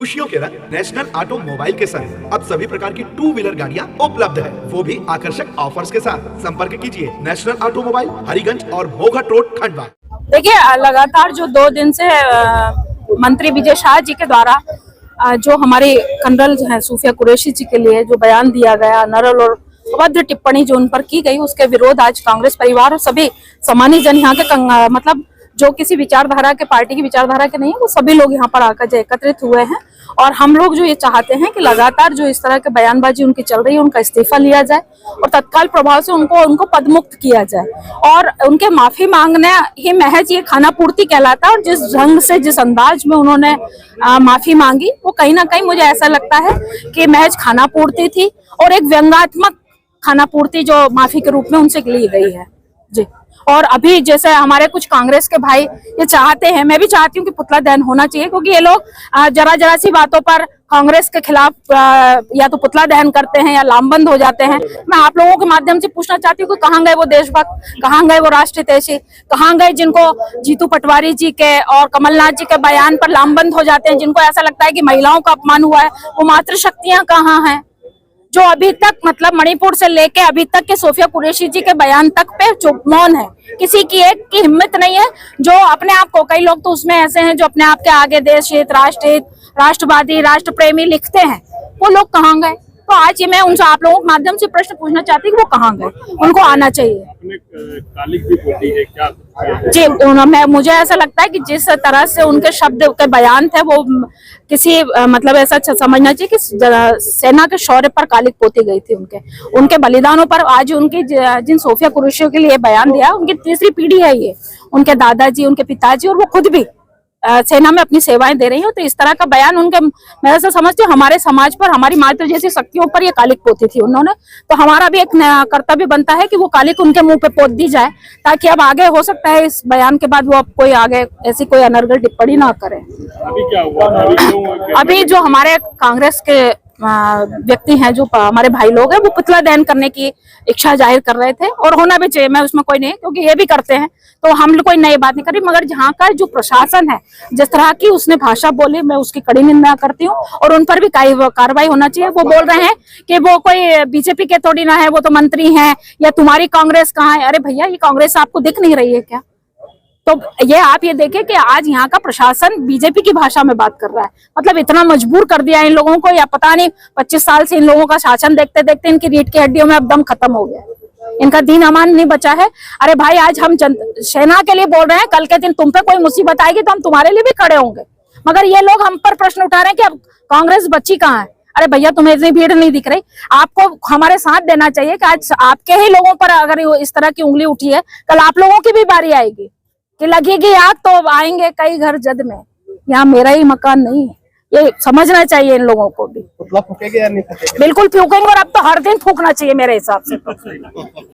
खुशियों के रंग नेशनल ऑटोमोबाइल के संग अब सभी प्रकार की टू व्हीलर गाड़ियां उपलब्ध है, वो भी आकर्षक ऑफर्स के साथ। संपर्क कीजिए नेशनल ऑटोमोबाइल, हरिगंज और मोघट रोड, खंडवा। देखिए, लगातार जो 2 दिन से मंत्री विजय शाह जी के द्वारा जो हमारे कर्नल हैं सूफिया कुरैशी जी के लिए जो बयान दिया गया, नरल और अभद्र टिप्पणी जो उन पर की गई, उसके विरोध आज कांग्रेस परिवार और सभी सामान्य जन यहाँ के मतलब जो किसी विचारधारा के, पार्टी की विचारधारा के नहीं है, वो सभी लोग यहाँ पर आकर एकत्रित हुए हैं। और हम लोग जो ये चाहते हैं कि लगातार जो इस तरह के बयानबाजी उनकी चल रही है, उनका इस्तीफा लिया जाए और तत्काल प्रभाव से उनको पदमुक्त किया जाए। और उनके माफी मांगने ही महज ये खाना पूर्ति कहलाता है। और जिस ढंग से, जिस अंदाज में उन्होंने माफी मांगी, वो कहीं ना कहीं मुझे ऐसा लगता है कि महज खाना पूर्ति थी और एक व्यंग्यात्मक खाना पूर्ति जो माफी के रूप में उनसे ली गई है जी। और अभी जैसे हमारे कुछ कांग्रेस के भाई ये चाहते हैं, मैं भी चाहती हूँ कि पुतला दहन होना चाहिए, क्योंकि ये लोग जरा सी बातों पर कांग्रेस के खिलाफ या तो पुतला दहन करते हैं या लामबंद हो जाते हैं। मैं आप लोगों के माध्यम से पूछना चाहती हूँ कि कहाँ गए वो देशभक्त, कहाँ गए वो राष्ट्रहितैषी, कहाँ गए जिनको जीतू पटवारी जी के और कमलनाथ जी के बयान पर लामबंद हो जाते हैं, जिनको ऐसा लगता है कि महिलाओं का अपमान हुआ है, वो मातृशक्तियां कहाँ हैं, जो अभी तक मतलब मणिपुर से लेके अभी तक के सूफिया कुरैशी जी के बयान तक पे चुप मौन है। किसी की एक की हिम्मत नहीं है जो अपने आप को, कई लोग तो उसमें ऐसे हैं जो अपने आप के आगे देश हित, राष्ट्र हित, राष्ट्रवादी, राष्ट्र प्रेमी लिखते हैं, वो लोग कहाँ गए? तो आज ये मैं उनसे आप लोगों के माध्यम से प्रश्न पूछना चाहती हूँ कि वो कहाँ गए, उनको आना चाहिए। जी, मुझे ऐसा लगता है कि जिस तरह से उनके शब्द के बयान थे, वो किसी मतलब ऐसा समझना चाहिए कि सेना के शौर्य पर कालिक पोती गई थी, उनके बलिदानों पर। आज उनकी जिन सूफिया कुरैशियों के लिए बयान दिया, उनकी तीसरी पीढ़ी है ये, उनके दादाजी, उनके पिताजी, और वो खुद भी सेना में अपनी सेवाएं दे रही हो। तो इस तरह का बयान उनके, मैं ऐसा समझती हूँ, हमारे समाज पर, हमारी मातृ जैसी शक्तियों पर ये कालिक पोती थी उन्होंने। तो हमारा भी एक कर्तव्य बनता है कि वो कालिक उनके मुंह पे पोत दी जाए, ताकि अब आगे हो सकता है इस बयान के बाद वो अब कोई आगे ऐसी कोई अनर्गल टिप्पणी ना करे। अभी क्या हुआ? अभी जो हमारे कांग्रेस के व्यक्ति हैं, जो हमारे भाई लोग हैं, वो पुतला दहन करने की इच्छा जाहिर कर रहे थे, और होना भी चाहिए, मैं उसमें कोई नहीं, क्योंकि ये भी करते हैं, तो हम कोई नई बात नहीं करी। मगर जहाँ का जो प्रशासन है, जिस तरह की उसने भाषा बोली, मैं उसकी कड़ी निंदा करती हूँ, और उन पर भी कार्रवाई होना चाहिए। वो बोल रहे हैं कि वो कोई बीजेपी के थोड़ी ना है, वो तो मंत्री हैं, या तुम्हारी कांग्रेस कहाँ है? अरे भैया, ये कांग्रेस आपको दिख नहीं रही है क्या? तो ये आप ये देखें कि आज यहाँ का प्रशासन बीजेपी की भाषा में बात कर रहा है। मतलब इतना मजबूर कर दिया इन लोगों को, या पता नहीं 25 साल से इन लोगों का शासन देखते देखते इनकी रीढ़ की हड्डियों में अब दम खत्म हो गया, इनका दीन अमान नहीं बचा है। अरे भाई, आज हम सेना के लिए बोल रहे हैं, कल के दिन तुम पे कोई मुसीबत आएगी तो हम तुम्हारे लिए भी खड़े होंगे। मगर ये लोग हम पर प्रश्न उठा रहे हैं कि अब कांग्रेस बच्ची कहाँ है? अरे भैया, तुम्हें इतनी भीड़ नहीं दिख रही? आपको हमारे साथ देना चाहिए कि आज आपके ही लोगों पर अगर इस तरह की उंगली उठी है, कल आप लोगों की भी बारी आएगी कि लगेगी आग तो आएंगे कई घर जद में। यहाँ मेरा ही मकान नहीं है, ये समझना चाहिए इन लोगों को भी। पुतला फूकेंगे या नहीं फूकेंगे? बिल्कुल फूकेंगे, और अब तो हर दिन फूकना चाहिए मेरे हिसाब से।